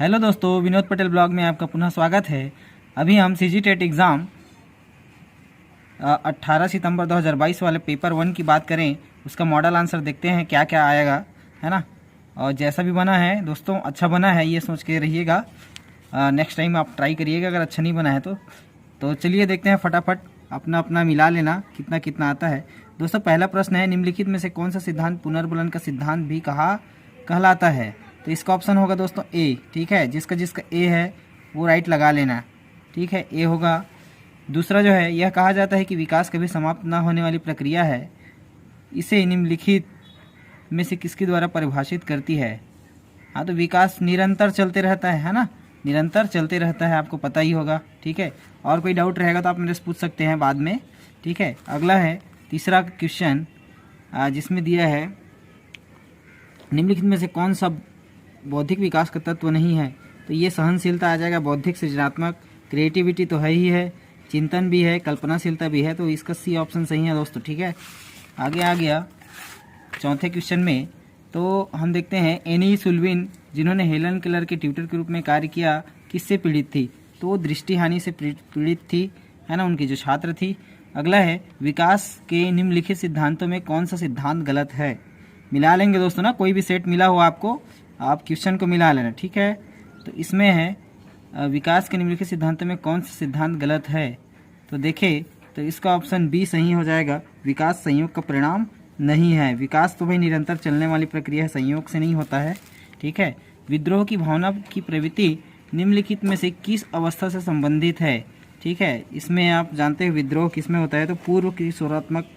Hello दोस्तों, Vinod Patel blog में आपका पुनः स्वागत है। अभी हम सीजी टेट एग्ज़ाम 18 सितंबर 2022 वाले पेपर 1 की बात करें, उसका मॉडल आंसर देखते हैं क्या क्या आएगा, है ना। और जैसा भी बना है दोस्तों, अच्छा बना है ये सोच के रहिएगा। नेक्स्ट टाइम आप ट्राई करिएगा अगर अच्छा नहीं बना है तो चलिए देखते हैं फटाफट, अपना अपना मिला लेना कितना कितना आता है। दोस्तों पहला प्रश्न है, निम्नलिखित में से कौन सा सिद्धांत पुनर्बलन का सिद्धांत भी कहलाता है। तो इसका ऑप्शन होगा दोस्तों ए। ठीक है, जिसका जिसका ए है वो राइट लगा लेना। ठीक है, ए होगा। दूसरा जो है, यह कहा जाता है कि विकास कभी समाप्त न होने वाली प्रक्रिया है, इसे निम्नलिखित में से किसके द्वारा परिभाषित करती है। हाँ, तो विकास निरंतर चलते रहता है ना, निरंतर चलते रहता है, आपको पता ही होगा। ठीक है, और कोई डाउट रहेगा तो आप मेरे से पूछ सकते हैं बाद में। ठीक है, अगला है तीसरा क्वेश्चन, जिसमें दिया है निम्नलिखित में से कौन सा बौद्धिक विकास का तत्व नहीं है। तो ये सहनशीलता आ जाएगा, बौद्धिक सृजनात्मक, क्रिएटिविटी तो है ही है, चिंतन भी है, कल्पनाशीलता भी है, तो इसका सी ऑप्शन सही है दोस्तों। ठीक है, आगे आ गया चौथे क्वेश्चन में। तो हम देखते हैं एनी सुल्विन, जिन्होंने हेलन केलर के ट्यूटर के रूप में कार्य किया, किससे पीड़ित थी। तो वो दृष्टि हानि से पीड़ित थी, है ना, उनकी जो छात्र थी। अगला है, विकास के निम्नलिखित सिद्धांतों में कौन सा सिद्धांत गलत है। मिला लेंगे दोस्तों ना, कोई भी सेट मिला हो आपको, आप क्वेश्चन को मिला लेना। ठीक है, तो इसमें है विकास के निम्नलिखित सिद्धांतों में कौन सा सिद्धांत गलत है। तो देखें तो इसका ऑप्शन बी सही हो जाएगा, विकास संयोग का परिणाम नहीं है। विकास तो भाई निरंतर चलने वाली प्रक्रिया है, संयोग से नहीं होता है। ठीक है, विद्रोह की भावना की प्रवृत्ति निम्नलिखित में से किस अवस्था से संबंधित है। ठीक है, इसमें आप जानते हैं विद्रोह किस में होता है, तो पूर्व की किशोरात्मक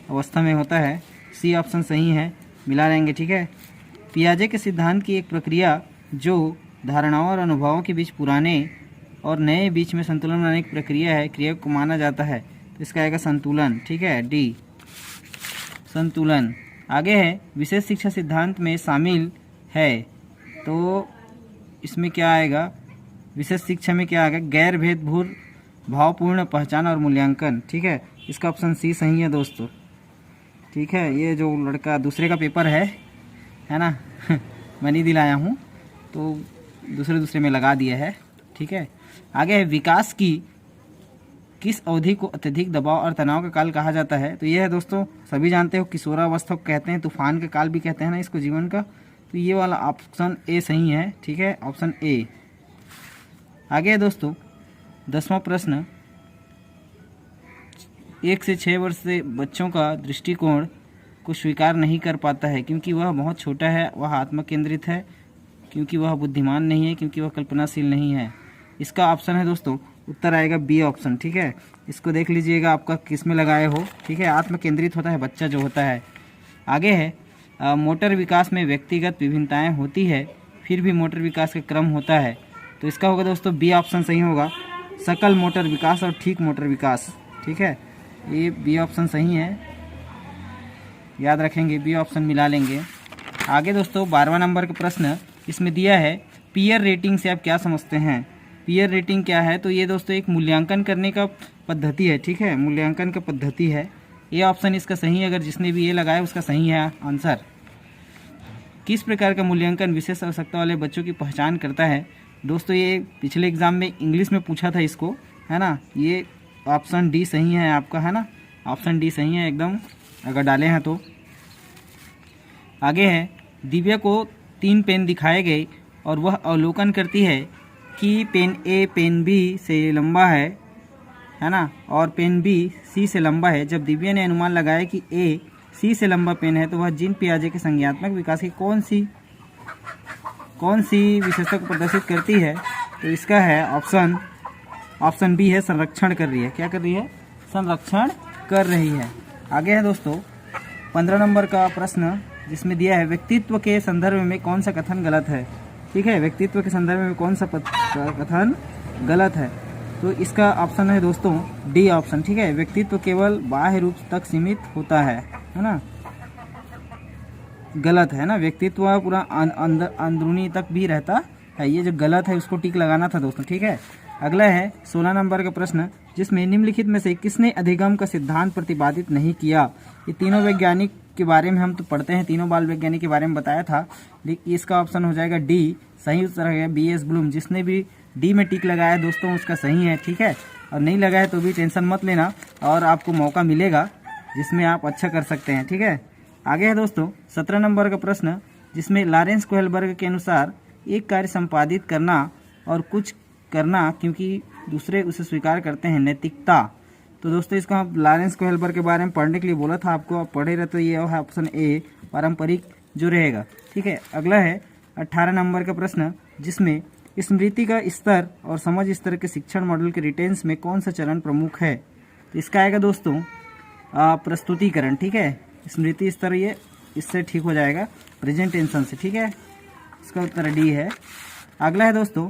अवस्था में होता है। सी ऑप्शन सही है, मिला लेंगे। ठीक है, पियाजे के सिद्धांत की एक प्रक्रिया जो धारणाओं और अनुभवों के बीच पुराने और नए बीच में संतुलन बनाने की प्रक्रिया है, क्रिया को माना जाता है। तो इसका आएगा संतुलन। ठीक है, डी संतुलन। आगे है, विशेष शिक्षा सिद्धांत में शामिल है, तो इसमें क्या आएगा, विशेष शिक्षा में क्या आएगा, गैर भेदपूर्ण भावपूर्ण पहचान और मूल्यांकन। ठीक है, इसका ऑप्शन सी सही है दोस्तों। ठीक है, ये जो लड़का दूसरे का पेपर है ना मैं नहीं दिलाया हूँ, तो दूसरे में लगा दिया है। ठीक है, आगे है, विकास की किस अवधि को अत्यधिक दबाव और तनाव का काल कहा जाता है। तो ये है दोस्तों, सभी जानते हो किशोरावस्था को कहते हैं, तूफान का काल भी कहते हैं ना इसको जीवन का। तो ये वाला ऑप्शन ए सही है। ठीक है, ऑप्शन ए। आगे है दोस्तों 10वां प्रश्न, 1 से 6 वर्ष से बच्चों का दृष्टिकोण को स्वीकार नहीं कर पाता है, क्योंकि वह बहुत छोटा है, वह आत्मकेंद्रित है, क्योंकि वह बुद्धिमान नहीं है, क्योंकि वह कल्पनाशील नहीं है। इसका ऑप्शन है दोस्तों, उत्तर आएगा बी ऑप्शन। ठीक है, इसको देख लीजिएगा आपका किस में लगाए हो। ठीक है, आत्मकेंद्रित होता है बच्चा जो होता है। आगे है, मोटर विकास में व्यक्तिगत विभिन्नताएं होती है, फिर भी मोटर विकास का क्रम होता है। तो इसका होगा दोस्तों बी ऑप्शन सही होगा, सकल मोटर विकास और ठीक मोटर विकास। ठीक है, ये बी ऑप्शन सही है, याद रखेंगे, बी ऑप्शन मिला लेंगे। आगे दोस्तों 12वां नंबर का प्रश्न, इसमें दिया है पीयर रेटिंग से आप क्या समझते हैं। पीयर रेटिंग क्या है, तो ये दोस्तों एक मूल्यांकन करने का पद्धति है। ठीक है, मूल्यांकन का पद्धति है। ये ऑप्शन इसका सही है, अगर जिसने भी ये लगाया उसका सही है आंसर। किस प्रकार का मूल्यांकन विशेष आवश्यकता वाले बच्चों की पहचान करता है। दोस्तों ये पिछले एग्जाम में इंग्लिश में पूछा था इसको, है ना। ये ऑप्शन डी सही है आपका, है ना, ऑप्शन डी सही है एकदम, अगर डाले हैं तो। आगे है, दिव्या को 3 पेन दिखाए गए और वह अवलोकन करती है कि पेन ए पेन बी से लंबा है ना, और पेन बी सी से लंबा है। जब दिव्या ने अनुमान लगाया कि ए सी से लंबा पेन है, तो वह जीन पियाजे के संज्ञानात्मक विकास की कौन सी विशेषता को प्रदर्शित करती है। तो इसका है ऑप्शन बी है, संरक्षण कर रही है। क्या कर रही है, संरक्षण कर रही है। आगे है दोस्तों 15 नंबर का प्रश्न, जिसमें दिया है व्यक्तित्व के संदर्भ में कौन सा कथन गलत है। ठीक है, व्यक्तित्व के संदर्भ में कौन सा कथन गलत है। तो इसका ऑप्शन है दोस्तों डी ऑप्शन। ठीक है, व्यक्तित्व केवल बाह्य रूप तक सीमित होता है ना, गलत है ना, व्यक्तित्व पूरा अंदरूनी तक भी रहता है। ये जो गलत है उसको टिक लगाना था दोस्तों। ठीक है, अगला है 16 नंबर का प्रश्न, जिसमें निम्नलिखित में से किसने अधिगम का सिद्धांत प्रतिपादित नहीं किया। ये तीनों वैज्ञानिक के बारे में हम तो पढ़ते हैं, तीनों बाल वैज्ञानिक के बारे में बताया था, लेकिन इसका ऑप्शन हो जाएगा डी, सही उत्तर है BS ब्लूम। जिसने भी डी में टिक लगाया दोस्तों उसका सही है, ठीक है। और नहीं लगाया तो भी टेंशन मत लेना, और आपको मौका मिलेगा जिसमें आप अच्छा कर सकते हैं, ठीक है। आगे है दोस्तों 17 नंबर का प्रश्न, जिसमें लॉरेंस कोहेलबर्ग के अनुसार एक कार्य संपादित करना और कुछ करना क्योंकि दूसरे उसे स्वीकार करते हैं, नैतिकता। तो दोस्तों इसको हम लॉरेंस कोहेलबर्ग के बारे में पढ़ने के लिए बोला था आपको, आप पढ़े रहे तो ये है ऑप्शन ए पारंपरिक जो रहेगा, ठीक है। अगला है 18 नंबर का प्रश्न, जिसमें स्मृति का स्तर और समझ स्तर के शिक्षण मॉडल के रिटेंस में कौन सा चरण प्रमुख है। तो इसका आएगा दोस्तों प्रस्तुतिकरण, ठीक है। स्मृति स्तर ये इससे ठीक हो जाएगा प्रेजेंट टेंशन से, ठीक है। इसका उत्तर डी है। अगला है दोस्तों,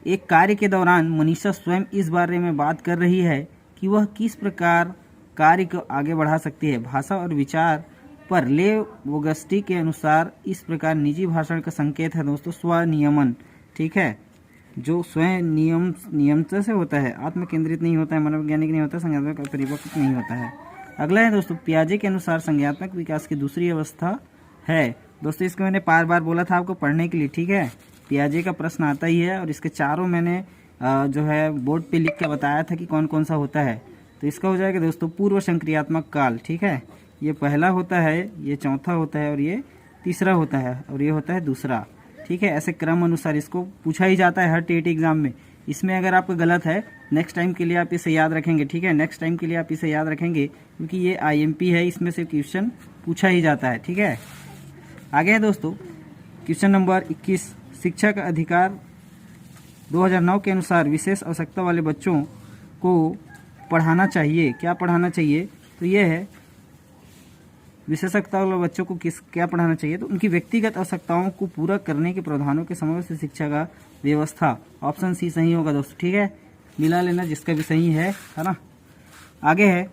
एक कार्य के दौरान मनीषा स्वयं इस बारे में बात कर रही है कि वह किस प्रकार कार्य को आगे बढ़ा सकती है। भाषा और विचार पर लेव वोगस्टी के अनुसार इस प्रकार निजी भाषण का संकेत है दोस्तों स्वनियमन, ठीक है। जो स्वयं नियमता से होता है, आत्म केंद्रित नहीं होता है, मनोवैज्ञानिक नहीं होता, संज्ञानात्मक और परिपक्व नहीं होता है। अगला है दोस्तों पियाजे के अनुसार संज्ञानात्मक विकास की दूसरी अवस्था है। दोस्तों इसको मैंने बार बार बोला था आपको पढ़ने के लिए, ठीक है। पियाजे का प्रश्न आता ही है और इसके चारों मैंने जो है बोर्ड पे लिख के बताया था कि कौन कौन सा होता है। तो इसका हो जाएगा दोस्तों पूर्व संक्रियात्मक काल, ठीक है। ये पहला होता है, ये चौथा होता है और ये तीसरा होता है और ये होता है दूसरा, ठीक है। ऐसे क्रम अनुसार इसको पूछा ही जाता है हर टेट एग्जाम में। इसमें अगर आपका गलत है नेक्स्ट टाइम के लिए आप इसे याद रखेंगे, ठीक है। नेक्स्ट टाइम के लिए आप इसे याद रखेंगे क्योंकि ये IMP है, इसमें से क्वेश्चन पूछा ही जाता है, ठीक है। आगे है दोस्तों क्वेश्चन नंबर 21, शिक्षा का अधिकार 2009 के अनुसार विशेष आवश्यकता वाले बच्चों को पढ़ाना चाहिए। क्या पढ़ाना चाहिए? तो ये है विशेषज्ञता वाले बच्चों को क्या पढ़ाना चाहिए, तो उनकी व्यक्तिगत आवश्यकताओं को पूरा करने के प्रावधानों के समय से शिक्षा का व्यवस्था। ऑप्शन सी सही होगा दोस्तों, ठीक है। मिला लेना जिसका भी सही है ना। आगे है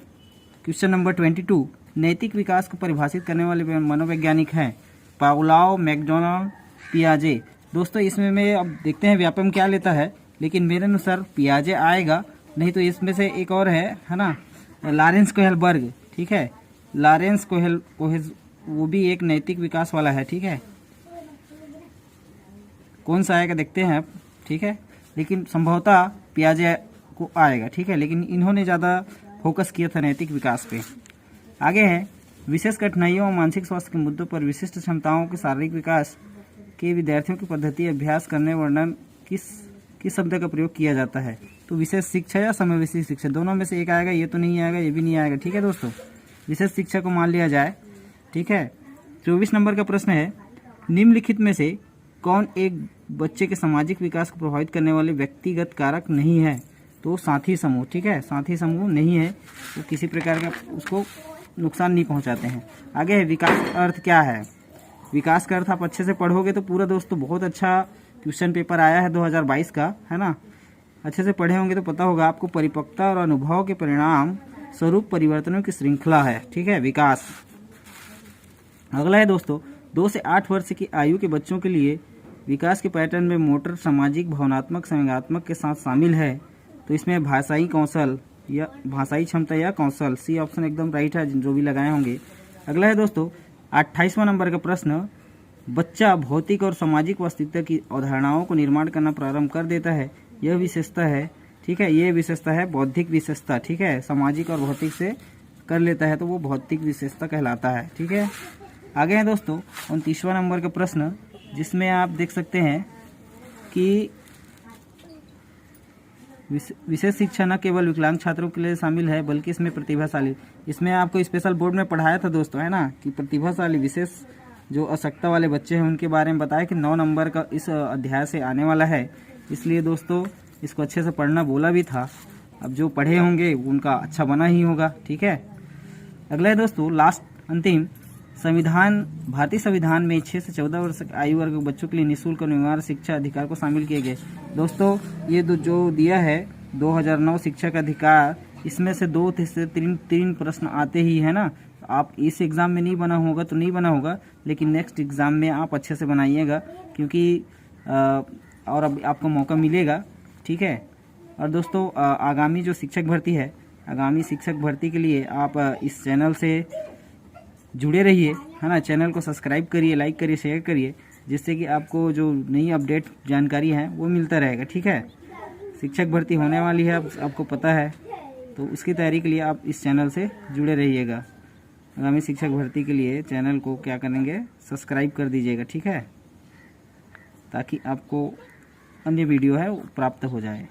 क्वेश्चन नंबर 22, नैतिक विकास को परिभाषित करने वाले मनोवैज्ञानिक हैं पाउलाओ, मैकडोनाल्ड, पियाजे। दोस्तों इसमें मैं अब देखते हैं व्यापम क्या लेता है, लेकिन मेरे अनुसार पियाजे आएगा, नहीं तो इसमें से एक और है ना लॉरेंस कोहेलबर्ग, ठीक है। लॉरेंस कोहेल वो भी एक नैतिक विकास वाला है, ठीक है। कौन सा आएगा देखते हैं अब, ठीक है। लेकिन संभवतः पियाजे को आएगा, ठीक है। लेकिन इन्होंने ज़्यादा फोकस किया था नैतिक विकास पे। आगे है विशेष कठिनाइयों और मानसिक स्वास्थ्य के मुद्दों पर विशिष्ट क्षमताओं के शारीरिक विकास के विद्यार्थियों की पद्धति अभ्यास करने वर्णन किस शब्द का प्रयोग किया जाता है। तो विशेष शिक्षा या समावेशी शिक्षा, दोनों में से एक आएगा। ये तो नहीं आएगा, ये भी नहीं आएगा, ठीक है दोस्तों। विशेष शिक्षा को मान लिया जाए, ठीक है। 24 नंबर का प्रश्न है, निम्नलिखित में से कौन एक बच्चे के सामाजिक विकास को प्रभावित करने वाले व्यक्तिगत कारक नहीं है। तो साथी समूह, ठीक है। साथी समूह नहीं है, तो किसी प्रकार का उसको नुकसान नहीं पहुंचाते हैं। आगे है विकास का अर्थ क्या है। विकास का अर्थ आप अच्छे से पढ़ोगे तो पूरा दोस्तों बहुत अच्छा क्वेश्चन पेपर आया है 2022 का, है ना। अच्छे से पढ़े होंगे तो पता होगा आपको। परिपक्वता और अनुभव के परिणाम स्वरूप परिवर्तनों की श्रृंखला है, ठीक है, विकास। अगला है दोस्तों 2 से 8 वर्ष की आयु के बच्चों के लिए विकास के पैटर्न में मोटर, सामाजिक, भावनात्मक, संवेगात्मक के साथ शामिल है। तो इसमें भाषाई कौशल या भाषाई क्षमता या कौशल, सी ऑप्शन एकदम राइट है जो भी लगाए होंगे। अगला है दोस्तों 28वां नंबर का प्रश्न, बच्चा भौतिक और सामाजिक वास्तविकता की अवधारणाओं को निर्माण करना प्रारंभ कर देता है। यह विशेषता है, ठीक है, ये विशेषता है बौद्धिक विशेषता, ठीक है। सामाजिक और भौतिक से कर लेता है तो वो भौतिक विशेषता कहलाता है, ठीक है। आगे है दोस्तों 29वां नंबर का प्रश्न, जिसमें आप देख सकते हैं कि विशेष शिक्षा न केवल विकलांग छात्रों के लिए शामिल है बल्कि इसमें प्रतिभाशाली, इसमें आपको स्पेशल बोर्ड में पढ़ाया था दोस्तों, है ना, कि प्रतिभाशाली विशेष जो आवश्यकता वाले बच्चे हैं उनके बारे में बताया कि 9 नंबर का इस अध्याय से आने वाला है। इसलिए दोस्तों इसको अच्छे से पढ़ना बोला भी था। अब जो पढ़े होंगे उनका अच्छा बना ही होगा, ठीक है। अगला है दोस्तों लास्ट अंतिम, संविधान, भारतीय संविधान में 6 से 14 वर्ष आयु वर्ग के बच्चों के लिए निःशुल्क और अनिवार्य शिक्षा अधिकार को शामिल किए गए। दोस्तों ये जो दिया है 2009 शिक्षा का अधिकार, इसमें से 2 से 3 प्रश्न आते ही है ना। आप इस एग्ज़ाम में नहीं बना होगा तो नहीं बना होगा, लेकिन नेक्स्ट एग्ज़ाम में आप अच्छे से बनाइएगा, क्योंकि और अब आपको मौका मिलेगा, ठीक है। और दोस्तों आगामी जो शिक्षक भर्ती है, आगामी शिक्षक भर्ती के लिए आप इस चैनल से जुड़े रहिए, है ना। चैनल को सब्सक्राइब करिए, लाइक करिए, शेयर करिए, जिससे कि आपको जो नई अपडेट जानकारी है वो मिलता रहेगा, ठीक है। शिक्षक भर्ती होने वाली है, अब आपको पता है, तो उसकी तैयारी के लिए आप इस चैनल से जुड़े रहिएगा। आगामी शिक्षक भर्ती के लिए चैनल को क्या करेंगे, सब्सक्राइब कर दीजिएगा, ठीक है, ताकि आपको अन्य वीडियो है वो प्राप्त हो जाए।